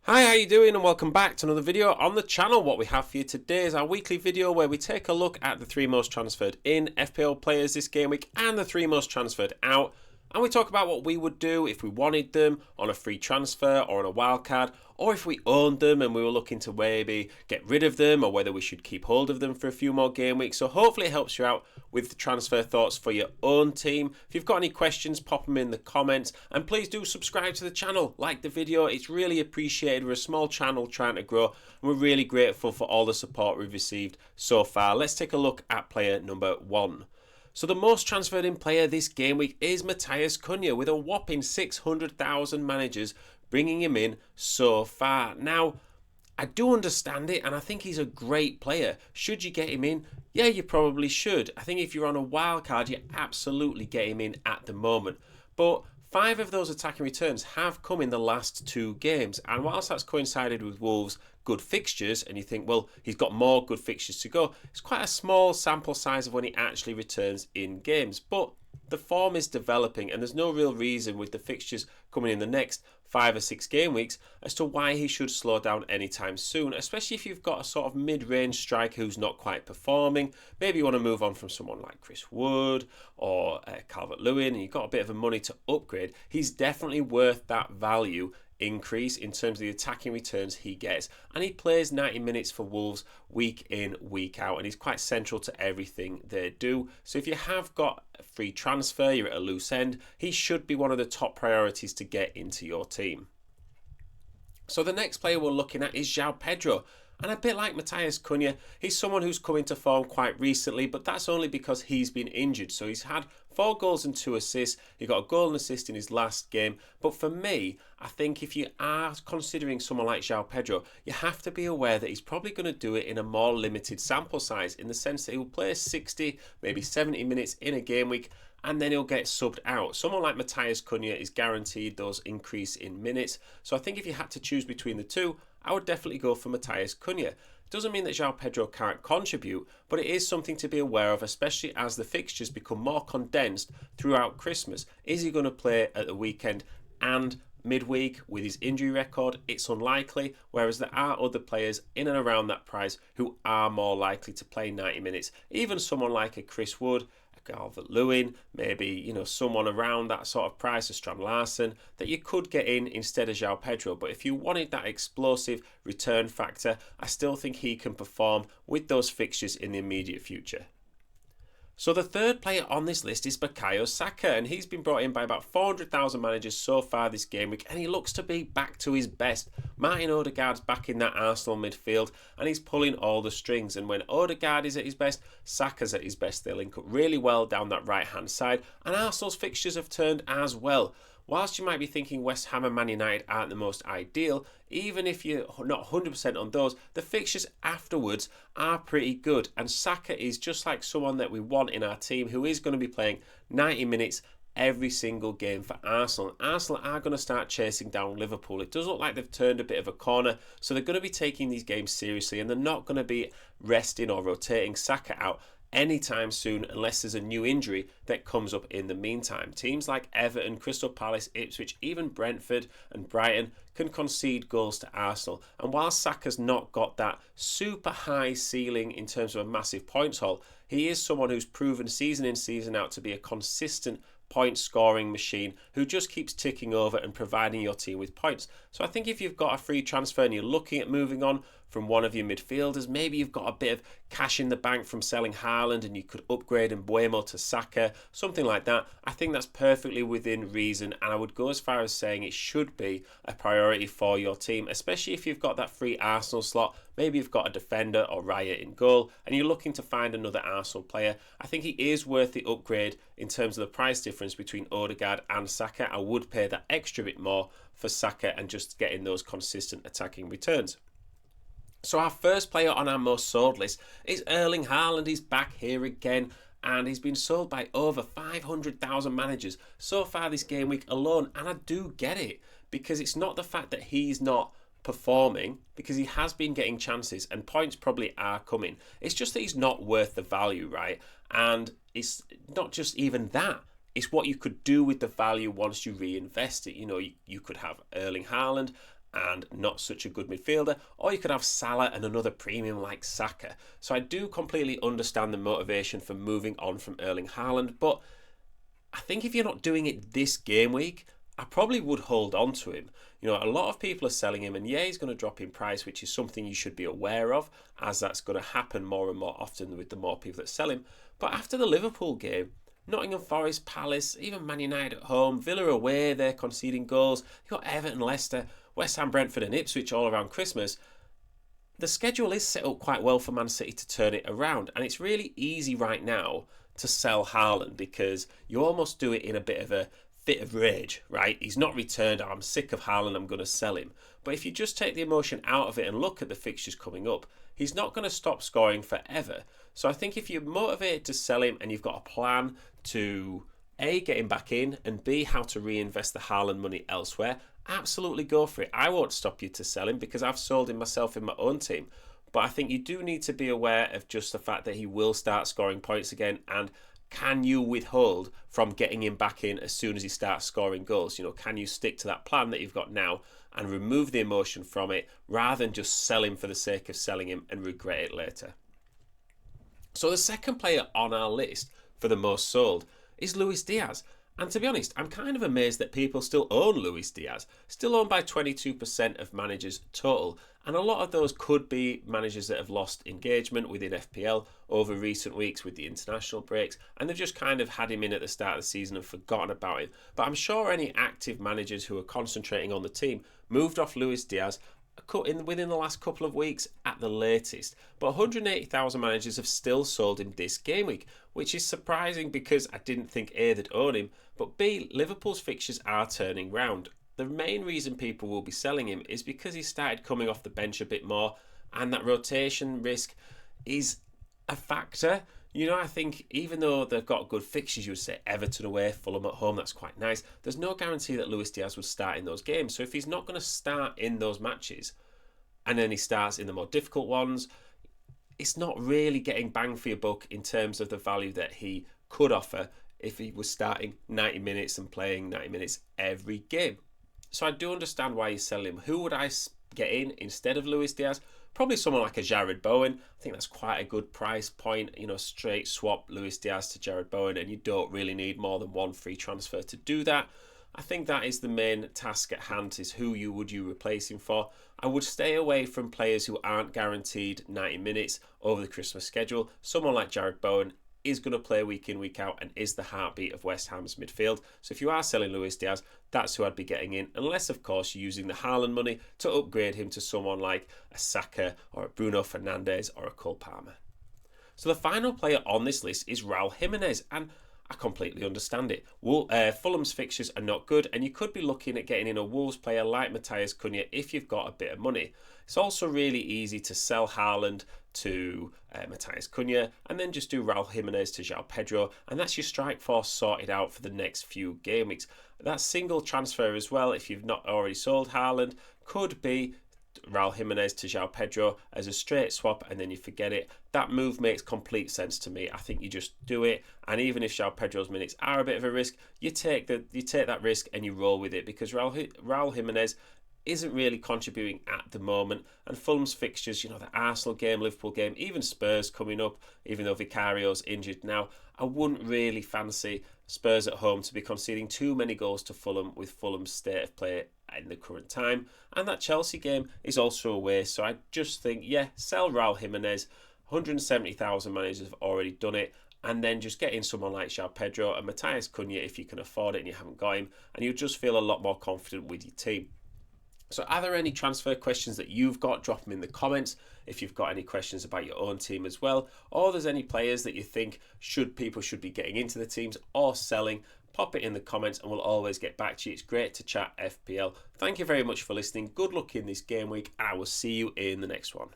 Hi, how you doing, and welcome back to another video on the channel. What we have for you today is our weekly video where we take a look at the three most transferred in FPL players this game week and the three most transferred out. And we talk about what we would do if we wanted them on a free transfer or on a wildcard, or if we owned them and we were looking to maybe get rid of them, or whether we should keep hold of them for a few more game weeks. So hopefully it helps you out with the transfer thoughts for your own team. If you've got any questions, pop them in the comments, and please do subscribe to the channel, like the video. It's really appreciated. We're a small channel trying to grow, and we're really grateful for all the support we've received so far. Let's take a look at player number one. So the most transferred in player this game week is Matheus Cunha, with a whopping 600,000 managers bringing him in so far. Now, I do understand it, and I think he's a great player. Should you get him in? Yeah, you probably should. I think if you're on a wild card, you absolutely get him in at the moment. But 5 of those attacking returns have come in the last 2 games, and whilst that's coincided with Wolves' good fixtures, and you think, well, he's got more good fixtures to go, it's quite a small sample size of when he actually returns in games. But the form is developing, and there's no real reason with the fixtures coming in the next 5 or 6 game weeks as to why he should slow down anytime soon, especially if you've got a sort of mid-range striker who's not quite performing. Maybe you want to move on from someone like Chris Wood or Calvert-Lewin, and you've got a bit of money to upgrade. He's definitely worth that value increase in terms of the attacking returns he gets, and he plays 90 minutes for Wolves week in, week out, and he's quite central to everything they do. So if you have got a free transfer, you're at a loose end, he should be one of the top priorities to get into your team. So the next player we're looking at is João Pedro. And a bit like Matheus Cunha, he's someone who's come into form quite recently, but that's only because he's been injured. So he's had 4 goals and 2 assists. He got a goal and assist in his last game. But for me, I think if you are considering someone like João Pedro, you have to be aware that he's probably going to do it in a more limited sample size, in the sense that he'll play 60, maybe 70 minutes in a game week, and then he'll get subbed out. Someone like Matheus Cunha is guaranteed those increase in minutes. So I think if you had to choose between the two, I would definitely go for Matheus Cunha. It doesn't mean that João Pedro can't contribute, but it is something to be aware of, especially as the fixtures become more condensed throughout Christmas. Is he going to play at the weekend and midweek? With his injury record, it's unlikely, whereas there are other players in and around that price who are more likely to play 90 minutes. Even someone like a Chris Wood, Calvert-Lewin, maybe someone around that sort of price, a Strand Larsen, that you could get in instead of João Pedro. But if you wanted that explosive return factor, I still think he can perform with those fixtures in the immediate future. So the third player on this list is Bukayo Saka, and he's been brought in by about 400,000 managers so far this game week, and he looks to be back to his best. Martin Odegaard's back in that Arsenal midfield, and he's pulling all the strings, and when Odegaard is at his best, Saka's at his best. They link up really well down that right-hand side, and Arsenal's fixtures have turned as well. Whilst you might be thinking West Ham and Man United aren't the most ideal, even if you're not 100% on those, the fixtures afterwards are pretty good. And Saka is just like someone that we want in our team, who is going to be playing 90 minutes every single game for Arsenal. Arsenal are going to start chasing down Liverpool. It does look like they've turned a bit of a corner, so they're going to be taking these games seriously, and they're not going to be resting or rotating Saka out anytime soon unless there's a new injury that comes up in the meantime. Teams like Everton, Crystal Palace, Ipswich, even Brentford and Brighton can concede goals to Arsenal. And while Saka's not got that super high ceiling in terms of a massive points haul, he is someone who's proven season in, season out to be a consistent point scoring machine who just keeps ticking over and providing your team with points. So I think if you've got a free transfer and you're looking at moving on from one of your midfielders, maybe you've got a bit of cash in the bank from selling Haaland and you could upgrade Mbeumo to Saka, something like that, I think that's perfectly within reason, and I would go as far as saying it should be a priority for your team, especially if you've got that free Arsenal slot. Maybe you've got a defender or Raya in goal and you're looking to find another Arsenal player. I think he is worth the upgrade in terms of the price difference between Odegaard and Saka. I would pay that extra bit more for Saka and just getting those consistent attacking returns. So our first player on our most sold list is Erling Haaland. He's back here again, and he's been sold by over 500,000 managers so far this game week alone. And I do get it, because it's not the fact that he's not performing, because he has been getting chances and points probably are coming. It's just that he's not worth the value, right? And it's not just even that. It's what you could do with the value once you reinvest it. You could have Erling Haaland and not such a good midfielder, or you could have Salah and another premium like Saka. So I do completely understand the motivation for moving on from Erling Haaland, but I think if you're not doing it this game week, I probably would hold on to him. You know, a lot of people are selling him, and yeah, he's going to drop in price, which is something you should be aware of, as that's going to happen more and more often with the more people that sell him. But after the Liverpool game, Nottingham Forest, Palace, even Man United at home, Villa away, they're conceding goals. You've got Everton, Leicester, West Ham, Brentford and Ipswich all around Christmas. The schedule is set up quite well for Man City to turn it around, and it's really easy right now to sell Haaland because you almost do it in a bit of a fit of rage, right? He's not returned. I'm sick of Haaland. I'm going to sell him. But if you just take the emotion out of it and look at the fixtures coming up, he's not going to stop scoring forever. So I think if you're motivated to sell him and you've got a plan to A, get him back in, and B, how to reinvest the Haaland money elsewhere, absolutely go for it. I won't stop you to sell him because I've sold him myself in my own team. But I think you do need to be aware of just the fact that he will start scoring points again, and can you withhold from getting him back in as soon as he starts scoring goals? You know, can you stick to that plan that you've got now and remove the emotion from it rather than just sell him for the sake of selling him and regret it later? So the second player on our list for the most sold is Luis Diaz. And to be honest, I'm kind of amazed that people still own Luis Diaz, still owned by 22% of managers total. And a lot of those could be managers that have lost engagement within FPL over recent weeks with the international breaks, and they've just kind of had him in at the start of the season and forgotten about him. But I'm sure any active managers who are concentrating on the team moved off Luis Diaz within the last couple of weeks at the latest. But 180,000 managers have still sold him this game week, which is surprising because I didn't think A, they'd own him, but B, Liverpool's fixtures are turning round. The main reason people will be selling him is because he started coming off the bench a bit more, and that rotation risk is a factor. You know, I think even though they've got good fixtures, you would say Everton away, Fulham at home, that's quite nice. There's no guarantee that Luis Diaz will start in those games. So if he's not going to start in those matches, and then he starts in the more difficult ones, it's not really getting bang for your buck in terms of the value that he could offer if he was starting 90 minutes and playing 90 minutes every game. So I do understand why you sell him. Who would I get in instead of Luis Diaz? Probably someone like a Jared Bowen. I think that's quite a good price point. You know, straight swap Luis Diaz to Jared Bowen, and you don't really need more than one free transfer to do that. I think that is the main task at hand, is who would you replace him for. I would stay away from players who aren't guaranteed 90 minutes over the Christmas schedule. Someone like Jared Bowen is going to play week in, week out, and is the heartbeat of West Ham's midfield. So if you are selling Luis Diaz, that's who I'd be getting in, unless, of course, you're using the Haaland money to upgrade him to someone like a Saka or a Bruno Fernandes or a Cole Palmer. So the final player on this list is Raul Jimenez, and I completely understand it. Fulham's fixtures are not good, and you could be looking at getting in a Wolves player like Matheus Cunha if you've got a bit of money. It's also really easy to sell Haaland to Matheus Cunha and then just do Raul Jimenez to João Pedro, and that's your strike force sorted out for the next few game weeks. That single transfer as well, if you've not already sold Haaland, could be Raul Jimenez to João Pedro as a straight swap, and then you forget it. That move makes complete sense to me. I think you just do it, and even if João Pedro's minutes are a bit of a risk, you take that risk and you roll with it, because Raul Jimenez isn't really contributing at the moment, and Fulham's fixtures, you know, the Arsenal game, Liverpool game, even Spurs coming up, even though Vicario's injured now, I wouldn't really fancy Spurs at home to be conceding too many goals to Fulham with Fulham's state of play in the current time. And that Chelsea game is also away, so I just think, yeah, sell Raul Jimenez. 170,000 managers have already done it, and then just get in someone like João Pedro and Matheus Cunha if you can afford it and you haven't got him, and you'll just feel a lot more confident with your team. So are there any transfer questions that you've got? Drop them in the comments if you've got any questions about your own team as well, or there's any players that you think people should be getting into the teams or selling. Pop it in the comments and we'll always get back to you. It's great to chat FPL. Thank you very much for listening. Good luck in this game week. I will see you in the next one.